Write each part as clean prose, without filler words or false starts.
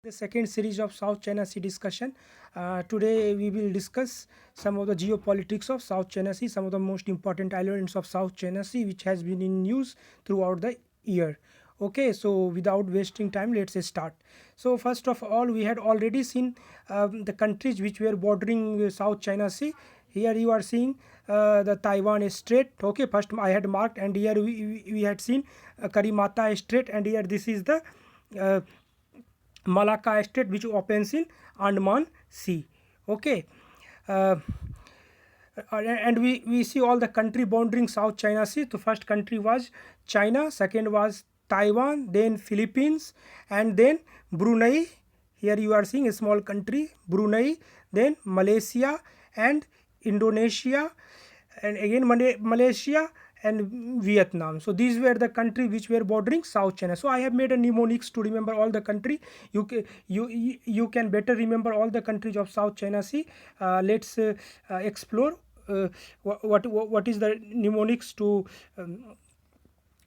The second series of South China Sea discussion. Today we will discuss some of the geopolitics of South China Sea, some of the most important elements of South China Sea, which has been in news throughout the year. Okay, so without wasting time, let's start. So first of all, we had already seen the countries which were bordering South China Sea. Here you are seeing the Taiwan Strait. Okay, first I had marked, and here we had seen Karimata Strait, and here this is the uh, Malacca Strait, which opens in Andaman Sea. Okay, uh, and we see all the country bordering South China Sea. The first country was China, second was Taiwan, then Philippines, and then Brunei. Here you are seeing a small country, Brunei, then Malaysia and Indonesia, and again Malaysia and Vietnam. So these were the country which were bordering South China. So I have made a mnemonics to remember all the country. You can better remember all the countries of South China Sea. Let's explore what is the mnemonics to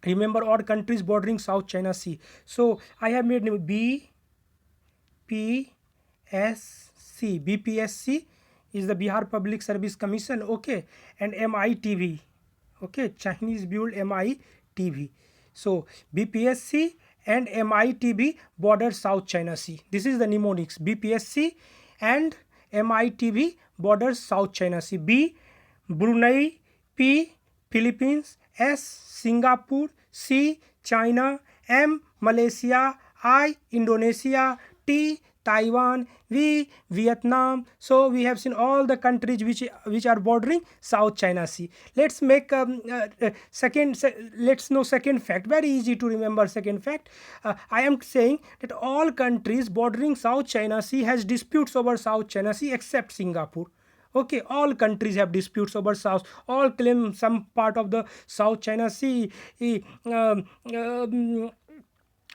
remember all countries bordering South China Sea. So I have made BPSC. BPSC is the Bihar Public Service Commission. Okay, and MITV. Okay, Chinese build MITV. So BPSC and MITV border South China Sea. This is the mnemonics. BPSC and MITV border South China Sea. B Brunei, P Philippines, S Singapore, C China, M Malaysia, I Indonesia, T Taiwan, V Vietnam. So we have seen all the countries which are bordering South China Sea. Let's make let's know second fact. Very easy to remember second fact. I am saying that all countries bordering South China Sea has disputes over South China Sea except Singapore. Okay, all countries have disputes over south, all claim some part of the South China Sea, um, um,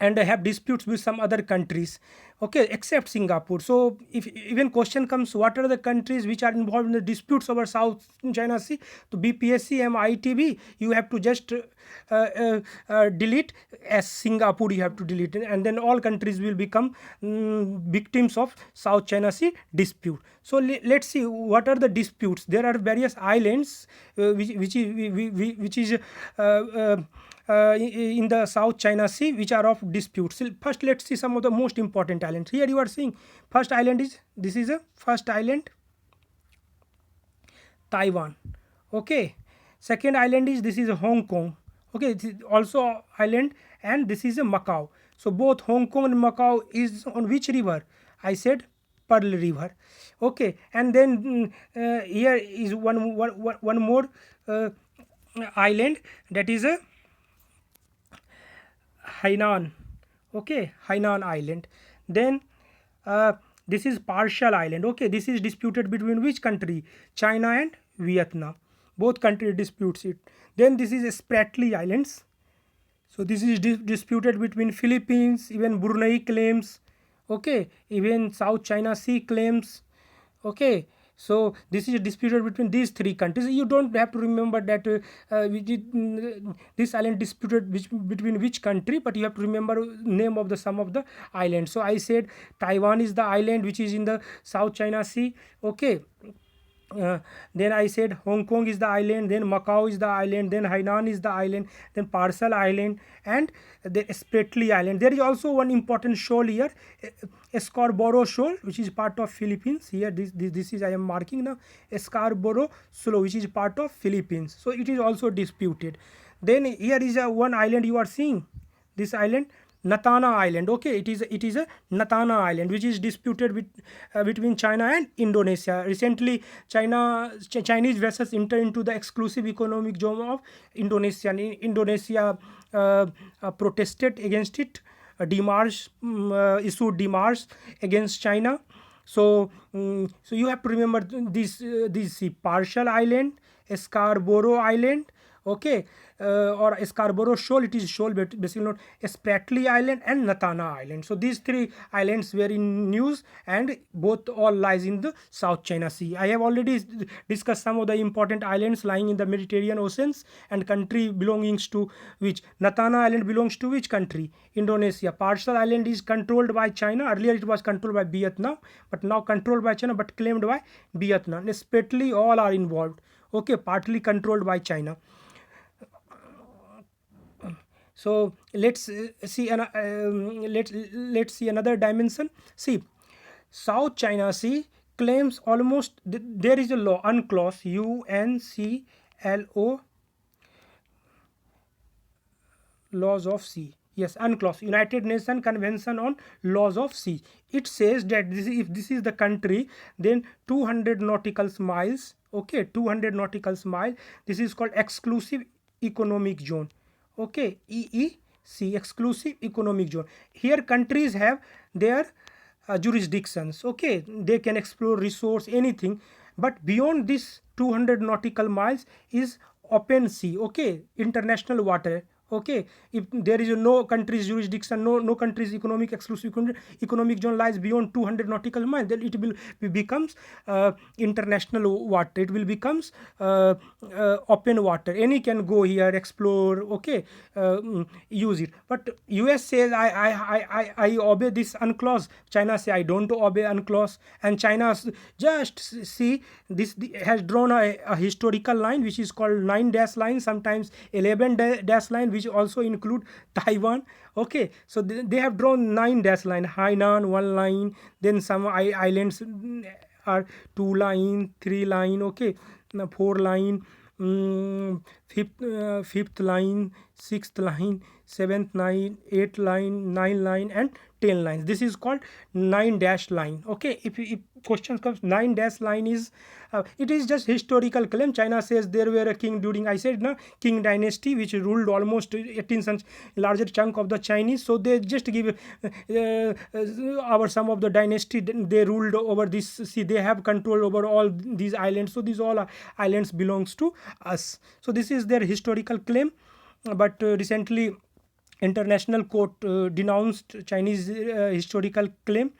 and have disputes with some other countries, okay, except Singapore. So if even question comes, what are the countries which are involved in the disputes over South China Sea? To BPSC MITV, you have to just delete as Singapore, you have to delete it, and then all countries will become victims of South China Sea dispute. So let's see what are the disputes. There are various islands which is in the South China Sea which are of disputes. So first, let's see some of the most important islands. Here you are seeing first island is, this is a first island, Taiwan. Okay, second island is, this is a Hong Kong. Okay, it is also island, and this is a Macau. So both Hong Kong and Macau is on which river? I said Pearl River. Okay, and then here is one more island, that is a Hainan. Okay, Hainan Island. Then this is partial island. Okay, this is disputed between which country? China and Vietnam. Both countries disputes it. Then this is Spratly Islands. So this is disputed between Philippines, even Brunei claims. Okay, even South China Sea claims. Okay, so this is disputed between these three countries. You don't have to remember that this island disputed between which country, but you have to remember name of the some of the islands. So I said Taiwan is the island which is in the South China Sea. Okay, then I said Hong Kong is the island, then Macau is the island, then Hainan is the island, then Parcel Island, and the Spratly Island. There is also one important shoal here, Scarborough Shoal, which is part of Philippines. Here this is I am marking now, Scarborough Shoal, which is part of Philippines. So it is also disputed. Then here is a one island you are seeing, this island, Natana Island. Okay, it is a Natana Island which is disputed between China and Indonesia. Recently, Chinese vessels enter into the exclusive economic zone of Indonesia. And Indonesia protested against it. Demarche issued demarche against China. So, so you have to remember this partial island, Scarborough Island. okay, or Scarborough Shoal, it is shoal, but basically not Spratly Island and Natana Island. So these three islands were in news, and both all lies in the South China Sea. I have already discussed some of the important islands lying in the Mediterranean Oceans, and country belongings to which. Natana Island belongs to which country? Indonesia. Partial Island is controlled by China. Earlier it was controlled by Vietnam, but now controlled by China, but claimed by Vietnam. Spratly, all are involved. Okay, partly controlled by China. So let's see let's see another dimension. See, South China Sea claims almost there is a law, UNCLOS, UNCLO, laws of sea. Yes, UNCLOS, United Nations Convention on Laws of Sea. It says that if this is the country, then 200 nautical miles, okay, 200 nautical mile, this is called exclusive economic zone. Okay, EEC, exclusive economic zone. Here countries have their jurisdictions. Okay, they can explore resource, anything, but beyond this 200 nautical miles is open sea. Okay, international water. Okay, if there is no country's jurisdiction, no country's economic exclusive economic zone lies beyond 200 nautical miles, then it will becomes international water. It will becomes open water. Any can go here, explore. Okay, use it. But US says I obey this UNCLOS. China say I don't obey UNCLOS, and China just see this has drawn a historical line which is called 9-dash line, sometimes 11-dash line, which also include Taiwan. Okay, so they have drawn 9-dash line. Hainan 1 line, then some islands are 2 line, 3 line, okay, 4 line, fifth line, 6th line, 7th line, 8th line, 9 line, and 10 lines. This is called 9-dash line. Okay, if questions comes, 9-dash line is it is just historical claim. China says there were a king during, I said na, king dynasty which ruled almost 18th century, larger chunk of the Chinese. So they just give our some of the dynasty, they ruled over this. See, they have control over all these islands. So these all islands belongs to us. So this is their historical claim. But recently international court denounced Chinese historical claim.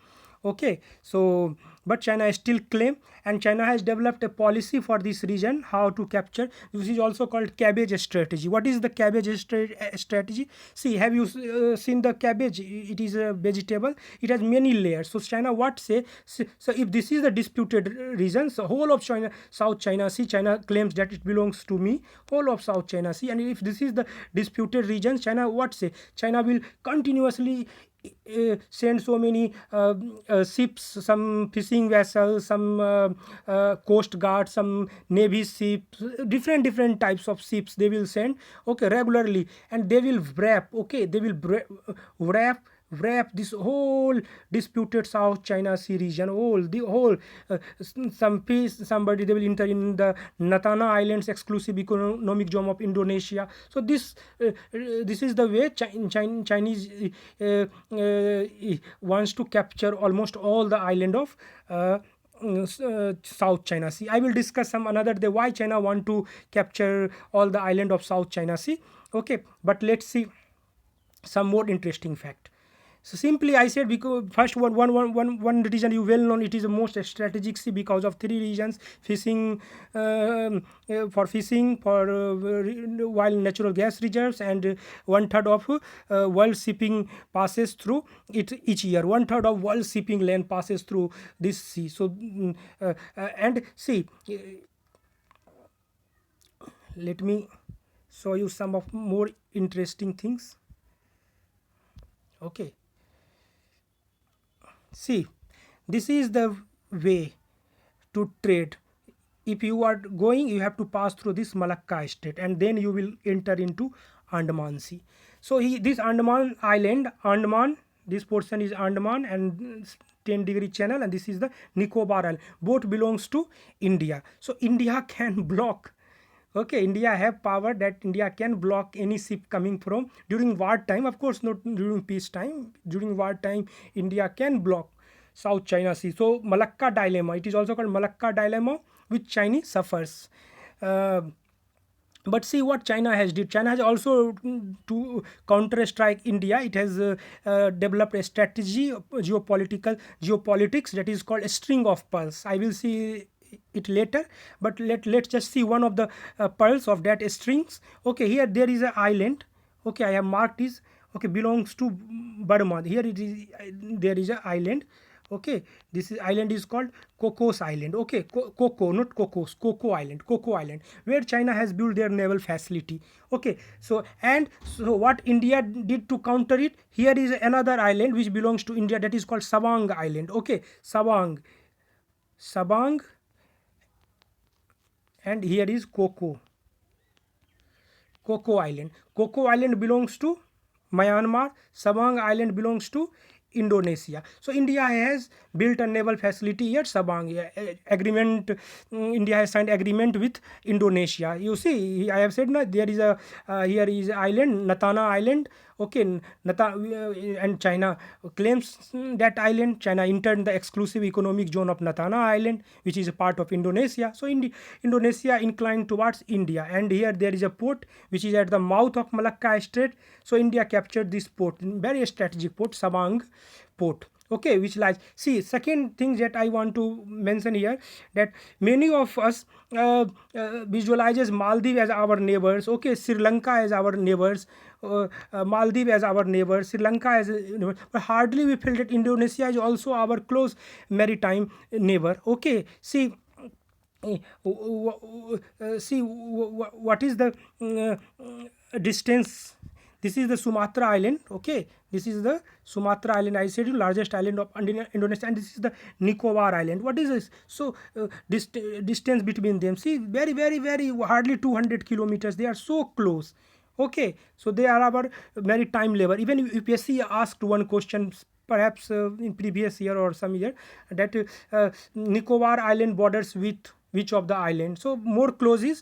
Okay, so but China still claim, and China has developed a policy for this region, how to capture. This is also called cabbage strategy. What is the cabbage strategy? See, have you seen the cabbage? It is a vegetable. It has many layers. So China what say? So if this is the disputed region, so whole of China, South China Sea, China claims that it belongs to me, whole of South China Sea. And if this is the disputed region, China what say? China will continuously send so many ships, some fishing vessels, some coast guard, some navy ships, different types of ships they will send, okay, regularly, and they will wrap, okay, they will wrap this whole disputed South China Sea region, the whole some piece, somebody they will enter in the Natana Islands exclusive economic zone of Indonesia. So this is the way Chinese wants to capture almost all the island of South China Sea. I will discuss some another day why China want to capture all the island of South China Sea. Okay, but let's see some more interesting fact. So simply I said, because first one region you well known, it is the most strategic sea because of 3 regions: fishing, for fishing, for wild natural gas reserves, and 1/3 of world shipping passes through it each year. 1/3 of world shipping lane passes through this sea. So and see, let me show you some of more interesting things. Okay, see, this is the way to trade. If you are going, you have to pass through this Malacca state, and then you will enter into Andaman Sea. So this Andaman island, Andaman, this portion is Andaman and 10-degree channel, and this is the Nicobar Island. Both belongs to India. So India can block. Okay, India have power that India can block any ship coming from during war time. Of course, not during peace time. During war time, India can block South China Sea. So Malacca dilemma. It is also called Malacca dilemma, which Chinese suffers. But see what China has did. China has also, to counter strike India, it has developed a strategy, geopolitics, that is called a string of pearls. I will see it later, but let's just see one of the pearls of that strings. Okay, here there is an island. Okay, I have marked this. Okay, belongs to Burma. Here it is, there is an island. Okay, this island is called Cocos Island. Okay, Coco, not Cocos, Coco Island, Coco Island, where China has built their naval facility. Okay, so and so what India did to counter it, here is another island which belongs to India, that is called Sabang Island. Okay, Sabang, and here is Coco Island. Coco Island belongs to Myanmar. Sabang Island belongs to Indonesia. So India has built a naval facility at Sabang. Agreement. India has signed agreement with Indonesia. You see, I have said no. There is a here is island, Natana Island. Okay, and China claims that island. China entered the exclusive economic zone of Natana Island, which is a part of Indonesia. So Indonesia inclined towards India, and here there is a port which is at the mouth of Malacca Strait. So India captured this port, very strategic port, Sabang port. Okay, which lies. See, second thing that I want to mention here, that many of us visualizes Maldives as our neighbors. Okay, Sri Lanka as our neighbors, Maldives as our neighbors, Sri Lanka as a neighbor, but hardly we feel that Indonesia is also our close maritime neighbor. Okay, see. See what is the distance. This is the Sumatra Island. Okay, this is the Sumatra Island. I said you, largest island of Indonesia, and this is the Nicobar Island. What is this? So distance between them, see, very very very hardly 200 kilometers. They are so close. Okay, so they are our maritime labor. Even UPSC asked one question, perhaps in previous year or some year, that Nicobar Island borders with which of the island. So more close is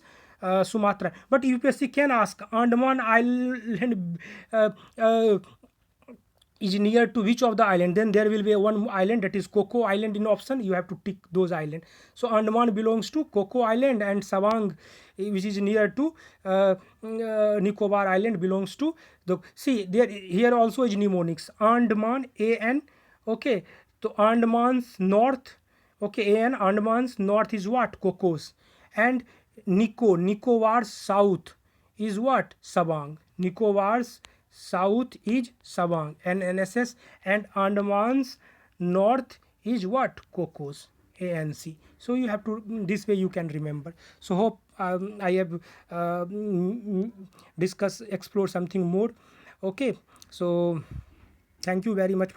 Sumatra, but UPSC can ask Andaman Island is near to which of the island. Then there will be one island, that is Coco Island in option. You have to tick those island. So Andaman belongs to Coco Island, and Savang, which is near to Nicobar Island, belongs to the. See there, here also is mnemonics. Andaman, AN. Okay, so Andaman's north. Okay, AN, Andaman's north is what? Cocos. And Nicobar's south is what? Sabang. Nicobar's south is Sabang and NSS, and Andaman's north is what? Cocos, ANC. So you have to, this way you can remember. So hope I have explored something more. Okay, so thank you very much.